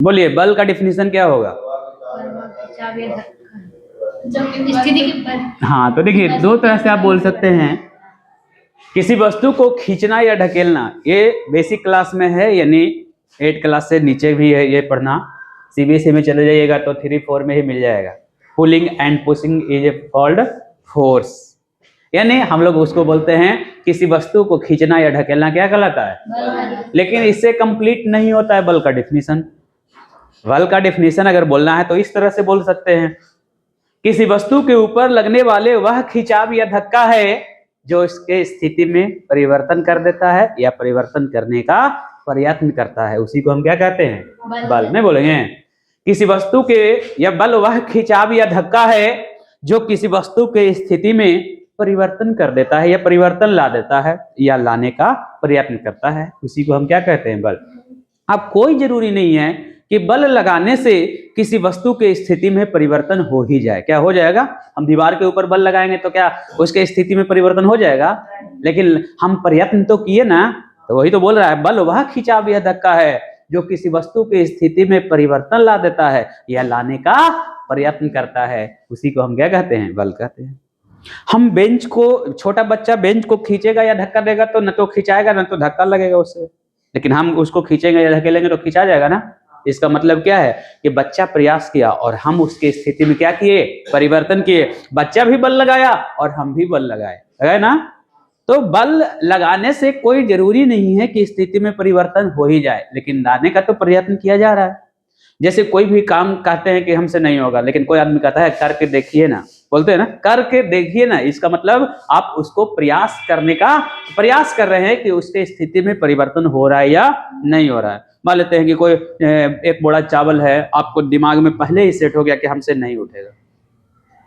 बोलिए बल का डिफिनीशन क्या होगा? स्थिति के पर। हाँ, तो देखिए दो तरह से आप बोल सकते हैं। किसी वस्तु को खींचना या ढकेलना, ये बेसिक क्लास में है, यानी 8 क्लास से नीचे भी है ये पढ़ना। सीबीएसई में चले जाइएगा तो 3-4 में ही मिल जाएगा। Pulling and pushing is a called force, यानी हम लोग उसको बोलते हैं किसी वस्तु को खींचना या ढकेलना क्या कहलाता है। लेकिन इससे कंप्लीट नहीं होता है बल का डिफिनीशन। बल का डिफिनीशन अगर बोलना है तो इस तरह से बोल सकते हैं, किसी वस्तु के ऊपर लगने वाले वह खिंचाव या धक्का है जो इसके स्थिति में परिवर्तन कर देता है या परिवर्तन करने का प्रयत्न करता है, उसी को हम क्या कहते हैं, बल। नहीं बोलेंगे? किसी वस्तु के या बल वह खिंचाव या धक्का है जो किसी वस्तु के स्थिति में परिवर्तन कर देता है या परिवर्तन ला देता है या लाने का प्रयत्न करता है, उसी को हम क्या कहते हैं, बल। अब कोई जरूरी नहीं है कि बल लगाने से किसी वस्तु के स्थिति में परिवर्तन हो ही जाए। क्या हो जाएगा? हम दीवार के ऊपर बल लगाएंगे तो क्या उसके स्थिति में परिवर्तन हो जाएगा? लेकिन हम प्रयत्न तो किए ना, तो वही तो बोल रहा है, बल वह खिंचाव या धक्का है जो किसी वस्तु की स्थिति में परिवर्तन ला देता है या लाने का प्रयत्न करता है, उसी को हम क्या कहते हैं, बल कहते हैं। हम बेंच को, छोटा बच्चा बेंच को खींचेगा या धक्का देगा तो न तो खिंचाएगा न तो धक्का लगेगा उससे, लेकिन हम उसको खींचेंगे या धकेलेंगे तो खिंचा जाएगा ना। इसका मतलब क्या है कि बच्चा प्रयास किया और हम उसके स्थिति में क्या किए, परिवर्तन किए। बच्चा भी बल लगाया और हम भी बल लगाए ना। तो बल लगाने से कोई जरूरी नहीं है कि स्थिति में परिवर्तन हो ही जाए, लेकिन लाने का तो प्रयत्न किया जा रहा है। जैसे कोई भी काम कहते हैं कि हमसे नहीं होगा, लेकिन कोई आदमी कहता है करके देखिए ना, बोलते हैं ना करके देखिए ना, इसका मतलब आप उसको प्रयास करने का प्रयास कर रहे हैं कि उसके स्थिति में परिवर्तन हो रहा है या नहीं हो रहा है। मान लेते हैं कि कोई एक बोरा चावल है, आपको दिमाग में पहले ही सेट हो गया कि हमसे नहीं उठेगा।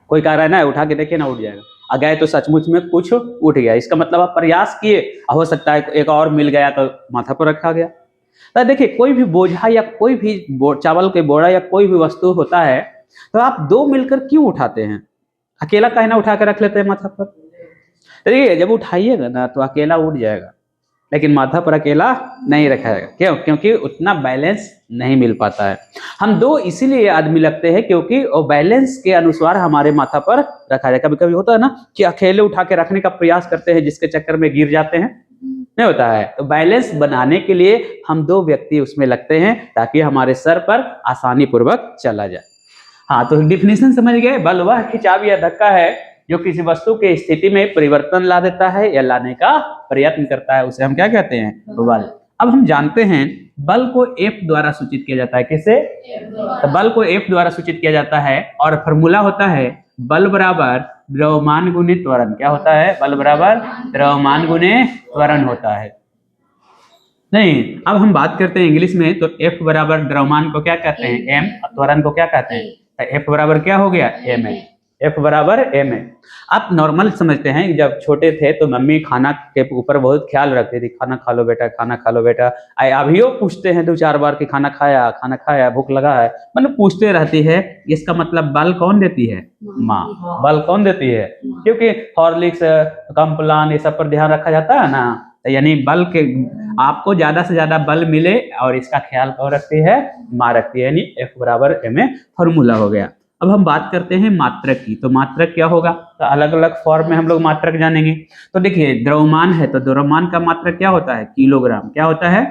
कोई कह रहा है ना उठा के देखिए ना उठ जाएगा, आ गए तो सचमुच में कुछ उठ गया, इसका मतलब आप प्रयास किए, हो सकता है एक और मिल गया तो माथा पर रखा गया। तो देखिए कोई भी बोझा या कोई भी चावल के बोरा या कोई भी वस्तु होता है तो आप दो मिलकर क्यों उठाते हैं? अकेला काहे ना उठा के रख लेते हैं माथा पर? देखिए जब उठाइएगा ना तो अकेला उठ जाएगा, लेकिन माथा पर अकेला नहीं रखा जाएगा। क्यों? क्योंकि उतना बैलेंस नहीं मिल पाता है। हम दो इसीलिए आदमी लगते हैं क्योंकि वो बैलेंस के अनुसार हमारे माथा पर रखा जाए। कभी कभी होता है ना कि अकेले उठा के रखने का प्रयास करते हैं जिसके चक्कर में गिर जाते हैं, नहीं होता है। तो बैलेंस बनाने के लिए हम दो व्यक्ति उसमें लगते हैं ताकि हमारे सर पर आसानी पूर्वक चला जाए। हाँ, तो डिफिनीशन समझ गए। बल वह खिंचाव या धक्का है जो किसी वस्तु के स्थिति में परिवर्तन ला देता है या लाने का प्रयत्न करता है, उसे हम क्या कहते हैं, बल। अब हम जानते हैं बल को F द्वारा सूचित किया जाता है। किससे? तो बल को F द्वारा सूचित किया जाता है और फॉर्मूला होता है बल बराबर द्रव्यमान गुने त्वरण। क्या होता है? बल बराबर द्रव्यमान गुने त्वरण होता है। नहीं, अब हम बात करते हैं इंग्लिश में, तो F बराबर द्रव्यमान को क्या कहते हैं, m, त्वरण को क्या कहते हैं, तो F बराबर क्या हो गया, m है। F बराबर m है। आप नॉर्मल समझते हैं, जब छोटे थे तो मम्मी खाना के ऊपर बहुत ख्याल रखती थी, खाना खा लो बेटा, खाना खा लो बेटा। अभियो पूछते हैं 2-4 बार कि खाना खाया, भूख लगा है, मतलब पूछते रहती है। इसका मतलब बल कौन देती है, माँ। बल कौन देती है? क्योंकि हॉर्लिक्स, कॉम्प्लान, ये सब पर ध्यान रखा जाता है ना, यानी बल के आपको ज्यादा से ज्यादा बल मिले और इसका ख्याल कौन रखती है, माँ रखती है, यानी F बराबर m है, फॉर्मूला हो गया। अब हम बात करते हैं मात्रक की, तो मात्रक क्या होगा, तो अलग अलग फॉर्म में हम लोग मात्रक जानेंगे। तो देखिए द्रव्यमान है तो द्रव्यमान का मात्रक क्या होता है, किलोग्राम। क्या होता है?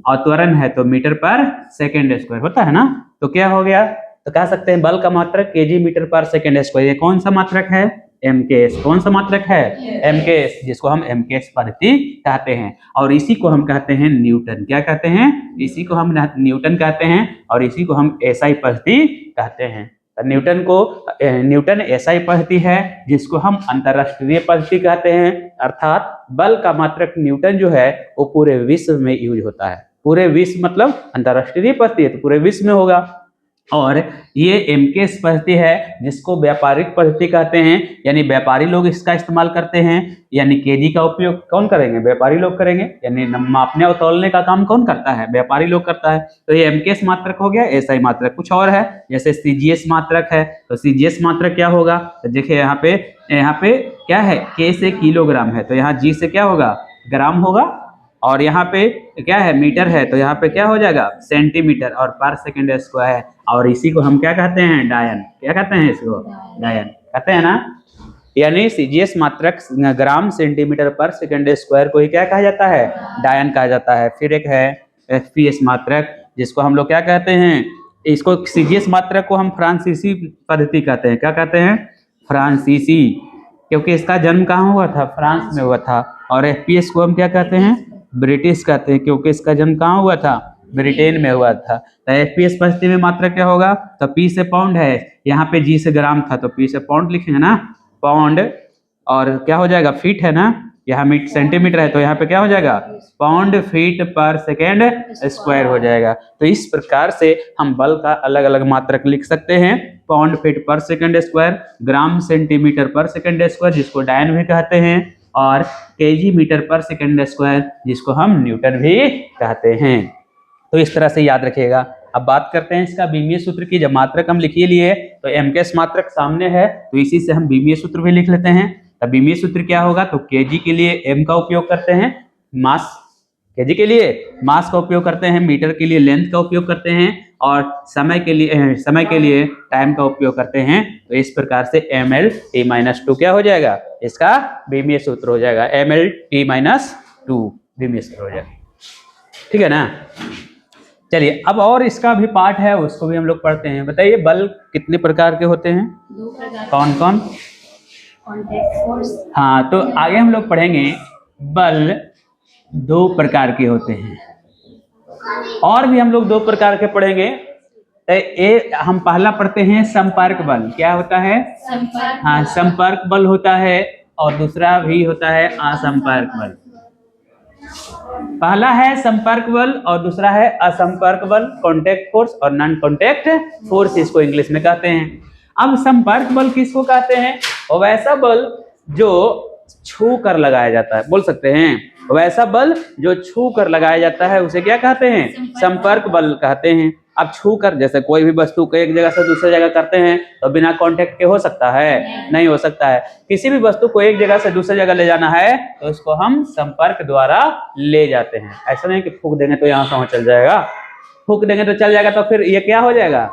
और त्वरण है तो मीटर पर सेकेंड स्क्वायर होता है ना। तो क्या हो गया, तो कह सकते हैं बल का मात्रक केजी मीटर पर सेकेंड स्क्वायर। ये कौन सा मात्रक है, MKS। कौन सा मात्रक है, MKS, जिसको हम MKS पद्धति कहते हैं। और इसी को हम कहते हैं न्यूटन। क्या कहते हैं? इसी को हम न्यूटन कहते हैं और इसी को हम SI पद्धति कहते हैं। न्यूटन SI पद्धति है जिसको हम अंतरराष्ट्रीय पद्धति कहते हैं। अर्थात बल का मात्रक न्यूटन जो है वो पूरे विश्व में यूज होता है। पूरे विश्व मतलब अंतरराष्ट्रीय पद्धति है तो पूरे विश्व में होगा। और ये MKS पद्धति है जिसको व्यापारिक पद्धति कहते हैं, यानी व्यापारी लोग इसका इस्तेमाल करते हैं। यानी केजी का उपयोग कौन करेंगे, व्यापारी लोग करेंगे। यानी मापने और तौलने का काम कौन करता है, व्यापारी लोग करता है। तो ये MKS मात्रक हो गया। SI मात्रक कुछ और है, जैसे CGS मात्रक है। तो CGS मात्रक क्या होगा, तो देखिए यहाँ पे क्या है, K से किलोग्राम है तो यहाँ G से क्या होगा, ग्राम होगा। और यहाँ पे क्या है, मीटर है, तो यहाँ पे क्या हो जाएगा सेंटीमीटर, और पर सेकंड स्क्वायर है। और इसी को हम क्या कहते हैं, डायन। क्या कहते हैं इसको, डायन कहते हैं ना। यानी सीजीएस मात्रक ग्राम सेंटीमीटर पर सेकंड स्क्वायर को ही क्या कहा जाता है, डायन कहा जाता है। फिर एक है एफपीएस मात्रक, जिसको हम लोग क्या कहते हैं, इसको सीजीएस मात्रक को हम फ्रांसीसी पद्धति कहते हैं। क्या कहते हैं, फ्रांसीसी, क्योंकि इसका जन्म कहाँ हुआ था, फ्रांस में हुआ था। और एफपीएस को हम क्या कहते हैं, ब्रिटिश कहते हैं, क्योंकि इसका जन्म कहाँ हुआ था, ब्रिटेन में हुआ था। तो एफपीएस पद्धति में मात्रक क्या होगा, तो पी से पाउंड है, यहाँ पे जी से ग्राम था तो पी से पाउंड लिखेंगे ना, पाउंड। और क्या हो जाएगा, फीट है ना, यहाँ मीट सेंटीमीटर है, तो यहाँ पे क्या हो जाएगा, पाउंड फीट पर सेकेंड स्क्वायर हो जाएगा। तो इस प्रकार से हम बल का अलग अलग मात्रक लिख सकते हैं, पाउंड फीट पर सेकेंड स्क्वायर, ग्राम सेंटीमीटर पर सेकेंड स्क्वायर जिसको डायन भी कहते हैं, और केजी मीटर पर सेकेंड स्क्वायर जिसको हम न्यूटन भी कहते हैं। तो इस तरह से याद रखिएगा। अब बात करते हैं इसका बीमीय सूत्र की। जब मात्रक हम लिखिए लिए तो एमकेएस मात्रक सामने है, तो इसी से हम बीमीय सूत्र भी लिख लेते हैं। तब बीमीय सूत्र क्या होगा, तो केजी के लिए एम का उपयोग करते हैं, मास केजी के लिए मास का उपयोग करते हैं, मीटर के लिए लेंथ का उपयोग करते हैं, और समय के लिए टाइम का उपयोग करते हैं। तो इस प्रकार से ml/t-2 क्या हो जाएगा, इसका बीमीय सूत्र हो जाएगा, ml/t-2 बीमीय सूत्र हो जाएगा। ठीक है ना। चलिए अब और इसका भी पार्ट है, उसको भी हम लोग पढ़ते हैं। बताइए बल कितने प्रकार के होते हैं, दो प्रकार, कौन कौन। Contact force. हाँ, तो आगे हम लोग पढ़ेंगे बल दो प्रकार के होते हैं, और भी हम लोग दो प्रकार के पढ़ेंगे। हम पहला पढ़ते हैं संपर्क बल। क्या होता है, संपर्क। हाँ, संपर्क बल होता है, और दूसरा भी होता है असंपर्क बल। पहला है संपर्क बल और दूसरा है असंपर्क बल, कॉन्टैक्ट फोर्स और नॉन कॉन्टैक्ट फोर्स इसको इंग्लिश में कहते हैं। अब संपर्क बल किसको कहते हैं, वैसा बल जो छू कर लगाया जाता है, बोल सकते हैं, वैसा बल जो छू कर लगाया जाता है उसे क्या कहते हैं, संपर्क बल कहते हैं। अब छू कर, जैसे कोई भी वस्तु को एक जगह से दूसरी जगह करते हैं तो बिना कांटेक्ट के हो सकता है, नहीं हो सकता है। किसी भी वस्तु को एक जगह से दूसरी जगह ले जाना है तो उसको हम संपर्क द्वारा ले जाते हैं। ऐसा नहीं कि फूंक देंगे तो यहाँ से वहां चल जाएगा, फूंक देंगे तो चल जाएगा, तो फिर ये क्या हो जाएगा,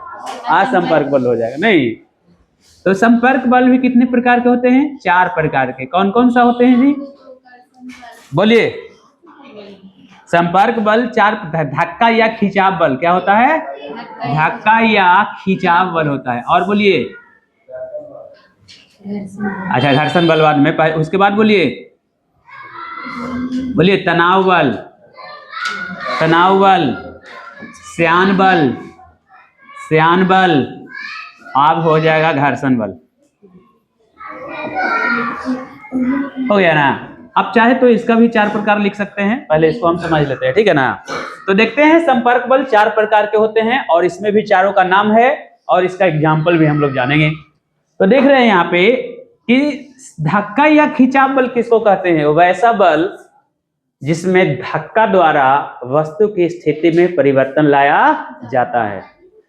असंपर्क बल हो जाएगा, नहीं। तो संपर्क बल भी कितने प्रकार के होते हैं, चार प्रकार के। कौन कौन सा होते हैं जी, बोलिए। संपर्क बल चार, धक्का या खिंचाव बल क्या होता है, धक्का या खिंचाव बल होता है। और बोलिए, अच्छा घर्षण बल बाद में, उसके बाद बोलिए, बोलिए तनाव बल, तनाव बल, श्यान बल, श्यान बल, अब हो जाएगा घर्षण बल। हो गया ना। अब चाहे तो इसका भी चार प्रकार लिख सकते हैं, पहले इसको हम समझ लेते हैं, ठीक है ना। तो देखते हैं संपर्क बल चार प्रकार के होते हैं, और इसमें भी चारों का नाम है और इसका एग्जाम्पल भी हम लोग जानेंगे। तो देख रहे हैं यहाँ पे कि धक्का या खिंचाव बल किसको कहते हैं, वैसा बल जिसमें धक्का द्वारा वस्तु की स्थिति में परिवर्तन लाया जाता है।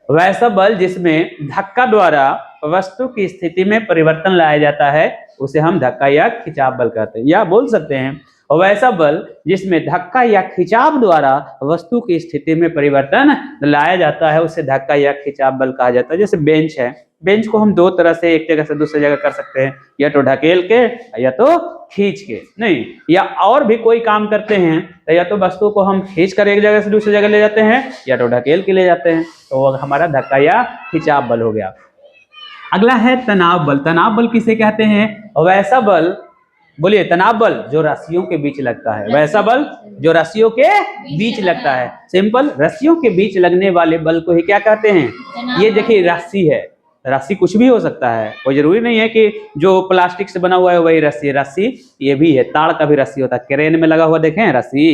वैसा बल जिसमें धक्का द्वारा वस्तु की स्थिति में परिवर्तन लाया जाता है उसे हम धक्का या खिंचाव बल कहते हैं। या बोल सकते हैं वैसा बल जिसमें धक्का या खिंचाव द्वारा वस्तु की स्थिति में परिवर्तन लाया जाता है उसे धक्का या खिंचाव बल कहा जाता है। जैसे बेंच है, बेंच को हम दो तरह से एक जगह से दूसरी जगह कर सकते हैं, या तो ढकेल के या तो खींच के, नहीं, या और भी कोई काम करते हैं तो या तो वस्तु को हम खींच कर एक जगह से दूसरी जगह ले जाते हैं या तो ढकेल के ले जाते हैं, तो वो हमारा धक्का या खिंचाव बल हो गया। अगला है तनाव बल। तनाव बल किसे कहते हैं, वैसा बल, बोलिए तनाव बल जो रस्सियों के बीच लगता है, वैसा बल जो रस्सियों के बीच लगता है। सिंपल, रस्सियों के बीच लगने वाले बल को ही क्या कहते हैं। ये देखिए रस्सी है, रस्सी कुछ भी हो सकता है, कोई जरूरी नहीं है कि जो प्लास्टिक से बना हुआ है वही रस्सी है। रस्सी ये भी है, ताड़ का भी रस्सी होता है, क्रेन में लगा हुआ देखें रस्सी,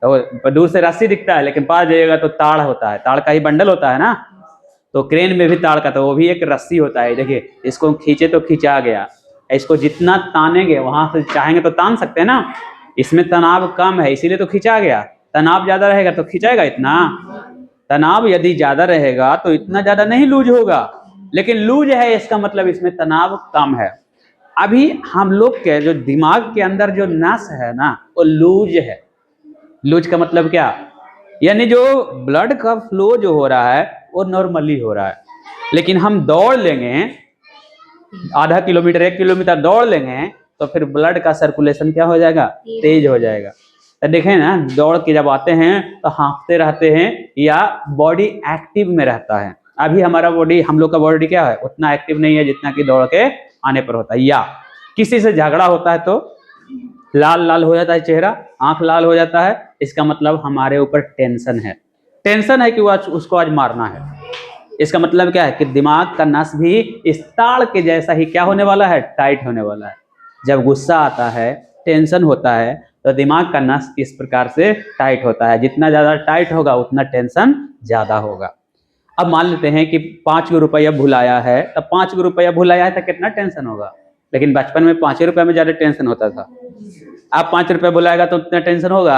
तो दूर से रस्सी दिखता है लेकिन पास जाइएगा तो ताड़ होता है, ताड़ का ही बंडल होता है ना। तो क्रेन में भी ताड़ का, तो वो भी एक रस्सी होता है। देखिए इसको खींचे तो खींचा गया, इसको जितना तानेंगे वहां से चाहेंगे तो तान सकते हैं ना। इसमें तनाव कम है इसीलिए तो खींचा गया, तनाव ज्यादा रहेगा तो खींचाएगा इतना। तनाव यदि ज्यादा रहेगा तो इतना ज्यादा नहीं लूज होगा, लेकिन लूज है इसका मतलब इसमें तनाव कम है। अभी हम लोग के जो दिमाग के अंदर जो नस है ना वो लूज है, लूज का मतलब क्या, यानी जो ब्लड का फ्लो जो हो रहा है वो नॉर्मली हो रहा है, लेकिन हम दौड़ लेंगे आधा किलोमीटर 1 किलोमीटर दौड़ लेंगे तो फिर ब्लड का सर्कुलेशन क्या हो जाएगा, तेज हो जाएगा। तो देखें ना, दौड़ के जब आते हैं तो हाँफते रहते हैं या बॉडी एक्टिव में रहता है। अभी हमारा बॉडी, हम लोग का बॉडी क्या है, उतना एक्टिव नहीं है जितना कि दौड़ के आने पर होता है। या किसी से झगड़ा होता है तो लाल लाल हो जाता है चेहरा, आंख लाल हो जाता है, इसका मतलब हमारे ऊपर टेंशन है। टेंशन है कि वो उसको आज मारना है। इसका मतलब क्या है कि दिमाग का नस भी इस ताड़ के जैसा ही क्या होने वाला है, टाइट होने वाला है। जब गुस्सा आता है, टेंशन होता है, तो दिमाग का नस इस प्रकार से टाइट होता है। जितना ज्यादा टाइट होगा उतना टेंशन ज्यादा होगा। अब मान लेते हैं कि 5 रुपया भुलाया है, तब 5 रुपया भुलाया है तो कितना टेंशन होगा, लेकिन बचपन में 5 रुपये में ज्यादा टेंशन होता था। अब 5 रुपये भुलाएगा तो उतना टेंशन होगा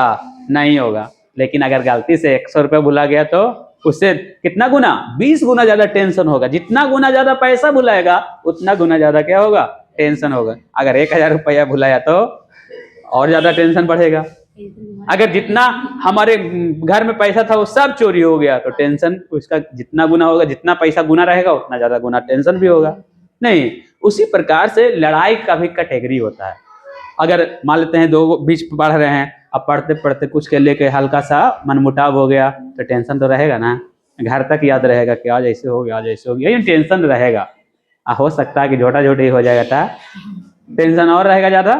नहीं होगा, लेकिन अगर गलती से 100 रुपये भुला गया तो उससे कितना गुना, 20 गुना ज्यादा टेंशन होगा। जितना गुना ज्यादा पैसा भुलाएगा उतना गुना ज्यादा क्या होगा, टेंशन होगा। अगर 1000 रुपया भुलाया तो और ज्यादा टेंशन बढ़ेगा। अगर जितना हमारे घर में पैसा था वो सब चोरी हो गया तो टेंशन उसका जितना गुना होगा, जितना पैसा गुना रहेगा उतना ज्यादा गुना टेंशन भी होगा। नहीं, उसी प्रकार से लड़ाई का भी कैटेगरी होता है। अगर मान लेते हैं दो बीच पढ़ रहे हैं, अब पढ़ते पढ़ते कुछ के लेके हल्का सा मनमुटाव हो गया तो टेंशन तो रहेगा ना, घर तक याद रहेगा कि आज ऐसे हो गया, आज ऐसे हो गया, ये टेंशन रहेगा। हो सकता है कि झोटा झोटी हो जाएगा था, टेंशन और रहेगा ज्यादा।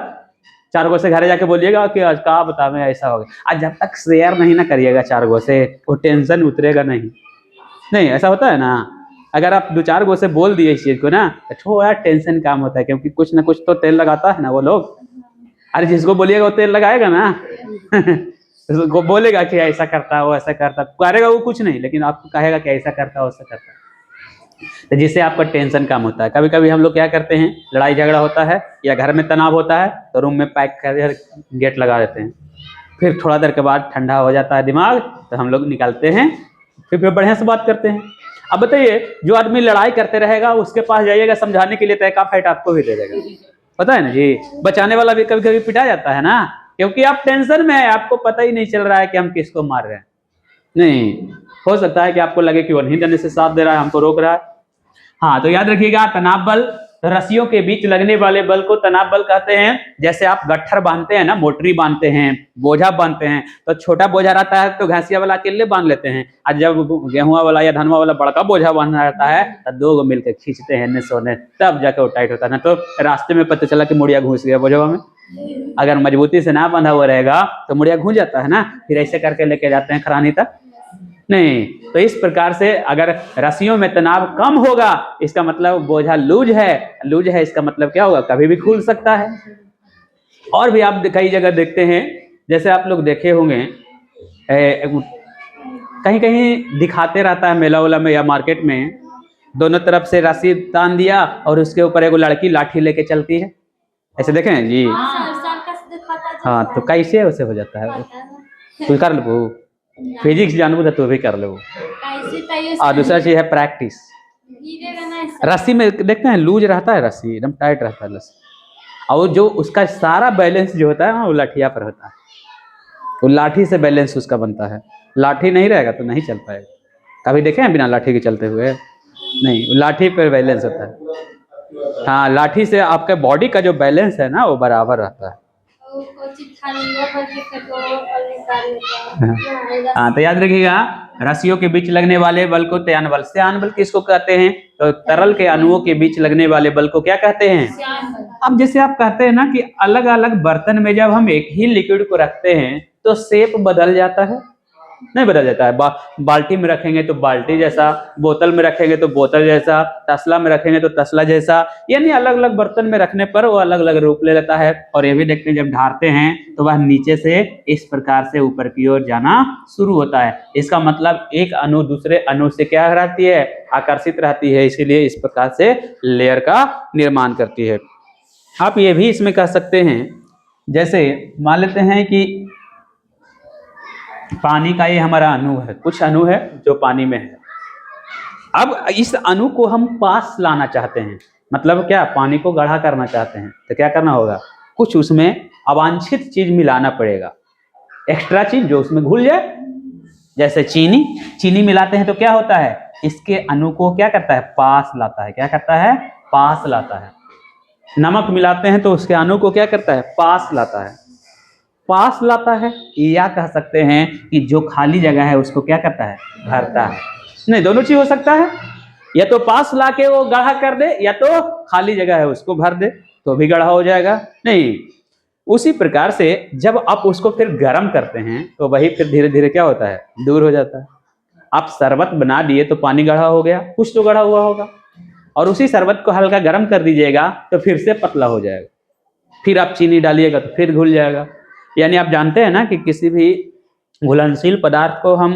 4 गो से घरे जाके बोलिएगा कि आज का बतावे ऐसा हो गया। आज जब तक शेयर नहीं ना करिएगा 4 गो से, वो टेंशन उतरेगा नहीं। नहीं ऐसा होता है ना, अगर आप 2-4 गो से बोल दिए इस चीज को ना तो थोड़ा टेंशन कम होता है, क्योंकि कुछ ना कुछ तो तेल लगाता है ना वो लोग। अरे जिसको बोलिएगा वो तेल लगाएगा ना वो बोलेगा कि ऐसा करता है वो ऐसा करता है, करेगा वो कुछ नहीं, लेकिन आपको कहेगा कि ऐसा करता है वैसा करता है, तो जिससे आपका टेंशन कम होता है। कभी कभी हम लोग क्या करते हैं, लड़ाई झगड़ा होता है या घर में तनाव होता है तो रूम में पैक कर गेट लगा देते हैं। फिर थोड़ा देर के बाद ठंडा हो जाता है दिमाग तो हम लोग निकलते हैं, फिर बढ़िया से बात करते हैं। अब बताइए, जो आदमी लड़ाई करते रहेगा उसके पास जाइएगा समझाने के लिए तो एक फाइट आपको भी दे देगा, पता है ना जी। बचाने वाला भी कभी कभी पिटा जाता है ना, क्योंकि आप टेंशन में है, आपको पता ही नहीं चल रहा है कि हम किसको मार रहे हैं। नहीं, हो सकता है कि आपको लगे कि वो नहीं देने से साथ दे रहा है, हमको रोक रहा है। हाँ, तो याद रखिएगा, तनाव बल, रस्सियों के बीच लगने वाले बल को तनाव बल कहते हैं। जैसे आप गट्ठर बांधते हैं ना, मोटरी बांधते हैं, बोझा बांधते हैं, तो छोटा बोझा रहता है तो घासिया वाला अकेले बांध लेते हैं, और जब गेहुआ वाला या धनवा वाला बड़का बोझा बांधना रहता है तो 2 गो मिलकर खींचते हैं ने सोने, तब जाकर वो टाइट होता है। ना तो रास्ते में पता चला कि मुड़िया घुस गया बोझवा में। अगर मजबूती से ना बंधा हुआ रहेगा तो मुड़िया घुस जाता है ना, फिर ऐसे करके लेके जाते हैं खरानी तक। नहीं, तो इस प्रकार से अगर रस्सियों में तनाव कम होगा इसका मतलब बोझा लूज है, लूज है इसका मतलब क्या होगा, कभी भी खुल सकता है। और भी आप कई जगह देखते हैं, जैसे आप लोग देखे होंगे कहीं कहीं दिखाते रहता है मेला वेला में या मार्केट में, दोनों तरफ से रस्सी तान दिया और उसके ऊपर एक लड़की लाठी लेके चलती है, ऐसे देखे हैं जी। हाँ, तो कैसे वैसे हो जाता है, तू कर लो, फिजिक्स जानबू तो तू भी कर लो। और दूसरा चीज है प्रैक्टिस। रस्सी में देखते हैं लूज रहता है, रस्सी एकदम टाइट रहता है रस्सी, और जो उसका सारा बैलेंस जो होता है ना वो लाठिया पर होता है, वो लाठी से बैलेंस उसका बनता है। लाठी नहीं रहेगा तो नहीं चल पाएगा। कभी देखे हैं बिना लाठी के चलते हुए? नहीं, लाठी पर बैलेंस होता है। हाँ, लाठी से आपके बॉडी का जो बैलेंस है ना वो बराबर रहता है। हाँ, तो याद रखिएगा, रस्सियों के बीच लगने वाले बल को त्यान बल, त्यान बल किसको कहते हैं, तो तरल के अणुओं के बीच लगने वाले बल को क्या कहते हैं। अब जैसे आप कहते हैं ना कि अलग अलग बर्तन में जब हम एक ही लिक्विड को रखते हैं तो शेप बदल जाता है, नहीं बदल जाता है। बाल्टी में रखेंगे तो बाल्टी जैसा, बोतल में रखेंगे तो बोतल जैसा, तसला में रखेंगे तो तसला जैसा, यानी अलग अलग बर्तन में रखने पर वो अलग अलग रूप ले लेता है। और ये भी देखते हैं, जब ढारते हैं तो वह नीचे से इस प्रकार से ऊपर की ओर जाना शुरू होता है। इसका मतलब एक अणु दूसरे अणु से क्या रहती है, आकर्षित रहती है, इसीलिए इस प्रकार से लेयर का निर्माण करती है। आप ये भी इसमें कह सकते हैं, जैसे मान लेते हैं कि पानी का ये हमारा अणु है, कुछ अणु है जो पानी में है। अब इस अणु को हम पास लाना चाहते हैं, मतलब क्या, पानी को गाढ़ा करना चाहते हैं, तो क्या करना होगा, कुछ उसमें अवांछित चीज मिलाना पड़ेगा। एक्स्ट्रा चीज जो उसमें घुल जाए। जैसे चीनी मिलाते हैं तो क्या होता है, इसके अणु को क्या करता है, पास लाता है। क्या करता है, पास लाता है। नमक मिलाते हैं तो उसके अणु को क्या करता है, पास लाता है। पास लाता है, या कह सकते हैं कि जो खाली जगह है उसको क्या करता है, भरता है। नहीं, दोनों चीज हो सकता है, या तो पास ला के वो गाढ़ा कर दे, या तो खाली जगह है उसको भर दे तो भी गाढ़ा हो जाएगा। नहीं, उसी प्रकार से जब आप उसको फिर गर्म करते हैं तो वही फिर धीरे धीरे क्या होता है, दूर हो जाता है। आप शरबत बना दिए तो पानी गाढ़ा हो गया, कुछ तो गाढ़ा हुआ होगा, और उसी शरबत को हल्का गर्म कर दीजिएगा तो फिर से पतला हो जाएगा। फिर आप चीनी डालिएगा तो फिर घुल जाएगा। यानी आप जानते हैं ना कि किसी भी घुलनशील पदार्थ को हम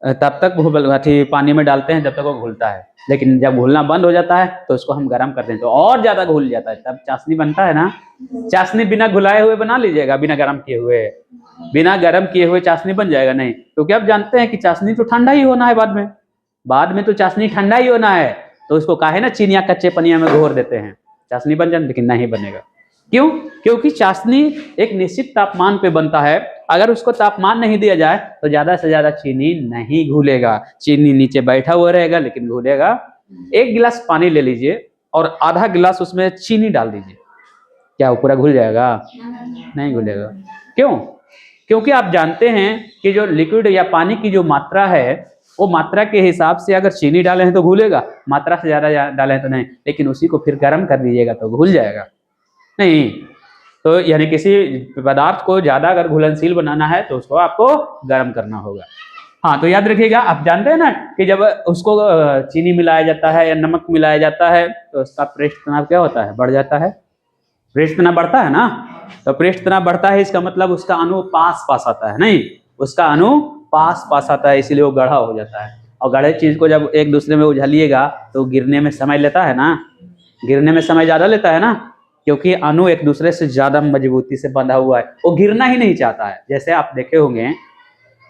तब तक पानी में डालते हैं जब तक वो घुलता है, लेकिन जब घुलना बंद हो जाता है तो उसको हम गर्म करते हैं तो और ज्यादा घुल जाता है, तब चाशनी बनता है ना। चाशनी बिना घुलाए हुए बना लीजिएगा, बिना गर्म किए हुए, बिना गर्म किए हुए चाशनी बन जाएगा नहीं, क्योंकि आप जानते हैं कि चाशनी तो ठंडा ही होना है बाद में तो चाशनी ठंडा ही होना है। तो उसको काहे ना चीनिया कच्चे पनिया में घोर देते हैं, चाशनी बन जाए, लेकिन नहीं बनेगा। क्यों? क्योंकि चाशनी एक निश्चित तापमान पे बनता है। अगर उसको तापमान नहीं दिया जाए तो ज्यादा से ज्यादा चीनी नहीं घुलेगा, चीनी नीचे बैठा हुआ रहेगा लेकिन घुलेगा। एक गिलास पानी ले लीजिए और आधा गिलास उसमें चीनी डाल दीजिए, क्या वो पूरा घुल जाएगा? नहीं घुलेगा। क्यों? क्योंकि आप जानते हैं कि जो लिक्विड या पानी की जो मात्रा है, वो मात्रा के हिसाब से अगर चीनी डाले हैं तो घुलेगा, मात्रा से ज्यादा डाले हैं तो नहीं। लेकिन उसी को फिर गर्म कर दीजिएगा तो घुल जाएगा नहीं। तो यानी किसी पदार्थ को ज्यादा अगर घुलनशील बनाना है तो उसको आपको गर्म करना होगा। हाँ, तो याद रखिएगा, आप जानते हैं ना कि जब उसको चीनी मिलाया जाता है या नमक मिलाया जाता है तो उसका पृष्ठ तनाव क्या होता है, बढ़ जाता है। पृष्ठ तनाव बढ़ता है ना, तो पृष्ठ तनाव बढ़ता है, इसका मतलब उसका अणु पास आता है। नहीं, उसका अणु पास आता है, इसीलिए वो गाढ़ा हो जाता है। और गाढ़े चीज को जब एक दूसरे में उझलिएगा तो गिरने में समय लेता है ना, गिरने में समय ज्यादा लेता है ना, क्योंकि अणु एक दूसरे से ज्यादा मजबूती से बंधा हुआ है, वो गिरना ही नहीं चाहता है। जैसे आप देखे होंगे,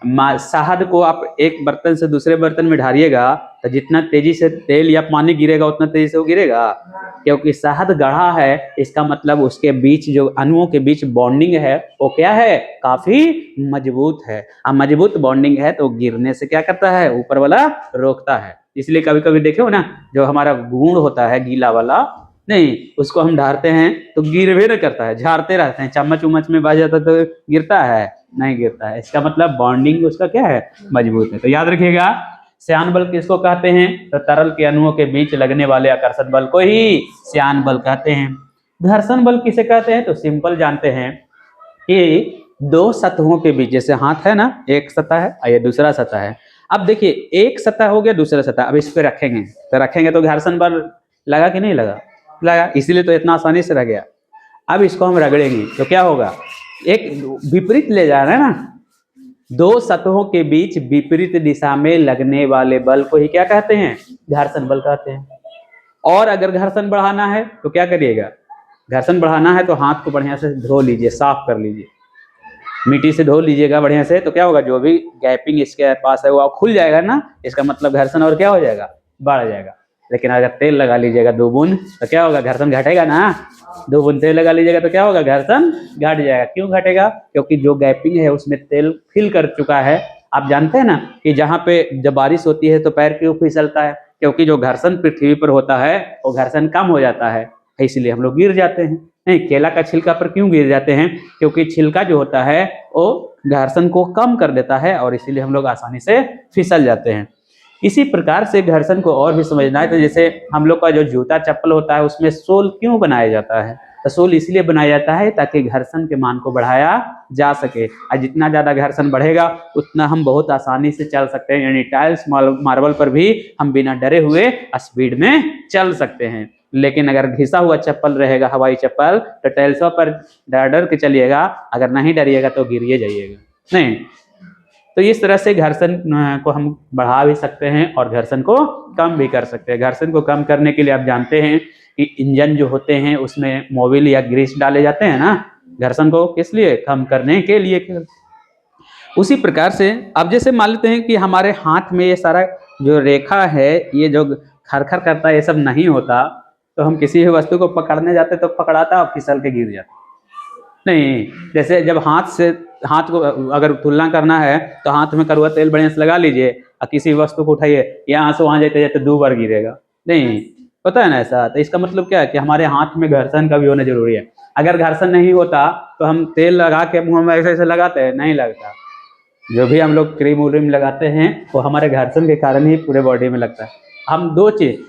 शहद को आप एक बर्तन से दूसरे बर्तन में ढारिएगा तो जितना तेजी से तेल या पानी गिरेगा उतना तेजी से वो गिरेगा, क्योंकि शहद गाढ़ा है। इसका मतलब उसके बीच जो अणुओं के बीच बॉन्डिंग है वो क्या है, काफी मजबूत है। अब मजबूत बॉन्डिंग है तो गिरने से क्या करता है, ऊपर वाला रोकता है। इसलिए कभी कभी देखे हो ना, जो हमारा गुण होता है गीला वाला, नहीं उसको हम ढारते हैं तो गिरवे न करता है, झाड़ते रहते हैं, चम्मच उम्मच में बच जाता तो गिरता है, नहीं गिरता है। इसका मतलब बॉन्डिंग उसका क्या है, मजबूत है। तो याद रखिएगा, श्यान बल किसको कहते हैं, तो तरल के अणुओं के बीच लगने वाले आकर्षण बल को ही श्यान बल कहते हैं। घर्षण बल किसे कहते हैं, तो सिंपल जानते हैं कि दो सतहों के बीच, जैसे हाथ है ना, एक सतह है और ये दूसरा सतह है। अब देखिए, एक सतह हो गया, दूसरा सतह, अब इस पे रखेंगे तो घर्षण बल लगा कि नहीं लगा, इसीलिए तो इतना आसानी से रह गया। अब इसको हम रगड़ेंगे तो क्या होगा, एक विपरीत ले जा रहा है ना, दो सतहों के बीच विपरीत दिशा में लगने वाले बल को ही क्या कहते हैं, घर्षण बल कहते हैं। और अगर घर्षण बढ़ाना है तो क्या करिएगा, घर्षण बढ़ाना है तो हाथ को बढ़िया से धो लीजिए, साफ कर लीजिए, मिट्टी से धो लीजिएगा बढ़िया से, तो क्या होगा, जो भी गैपिंग इसके पास है वो खुल जाएगा ना, इसका मतलब घर्षण और क्या हो जाएगा, बढ़ जाएगा। लेकिन अगर तेल लगा लीजिएगा 2 बूंद तो क्या होगा, घर्षण घटेगा ना। 2 बूंद तेल लगा लीजिएगा तो क्या होगा, घर्षण घट जाएगा। क्यों घटेगा, क्योंकि जो गैपिंग है उसमें तेल फिल कर चुका है। आप जानते हैं ना कि जहाँ पे जब बारिश होती है तो पैर क्यों फिसलता है, क्योंकि जो घर्षण पृथ्वी पर होता है वो घर्षण कम हो जाता है, इसलिए हम लोग गिर जाते हैं। नहीं, केला का छिलका पर क्यों गिर जाते हैं, क्योंकि छिलका जो होता है वो घर्षण को कम कर देता है और इसीलिए हम लोग आसानी से फिसल जाते हैं। इसी प्रकार से घर्षण को और भी समझना है तो जैसे हम लोग का जो जूता चप्पल होता है उसमें सोल क्यों बनाया जाता है, तो सोल इसलिए बनाया जाता है ताकि घर्षण के मान को बढ़ाया जा सके, और जितना ज्यादा घर्षण बढ़ेगा उतना हम बहुत आसानी से चल सकते हैं। यानी टाइल्स मार्बल पर भी हम बिना डरे हुए स्पीड में चल सकते हैं। लेकिन अगर घिसा हुआ चप्पल रहेगा, हवाई चप्पल, तो टाइल्सों पर डर के चलिएगा, अगर नहीं डरिएगा तो गिरिए जाइएगा नहीं। तो इस तरह से घर्षण को हम बढ़ा भी सकते हैं और घर्षण को कम भी कर सकते हैं। घर्षण को कम करने के लिए आप जानते हैं कि इंजन जो होते हैं उसमें मोबिल या ग्रीस डाले जाते हैं ना, घर्षण को किस लिए, कम करने के लिए। उसी प्रकार से अब जैसे मान लेते हैं कि हमारे हाथ में ये सारा जो रेखा है, ये जो खरखर करता है, ये सब नहीं होता तो हम किसी भी वस्तु को पकड़ने जाते तो पकड़ाता और फिसल के गिर जाता नहीं। जैसे जब हाथ से हाथ को अगर तुलना करना है तो हाथ में कड़वा तेल बढ़िया से लगा लीजिए और किसी वस्तु को उठाइए, यहाँ से वहाँ जाते जाते 2 बार गिरेगा नहीं, पता है ना ऐसा। तो इसका मतलब क्या है कि हमारे हाथ में घर्षण का भी होना जरूरी है। अगर घर्षण नहीं होता तो हम तेल लगा के मुंह में ऐसे ऐसे लगाते हैं, नहीं लगता। जो भी हम लोग क्रीम व्रीम लगाते हैं वो हमारे घर्षण के कारण ही पूरे बॉडी में लगता है। हम 2 चीज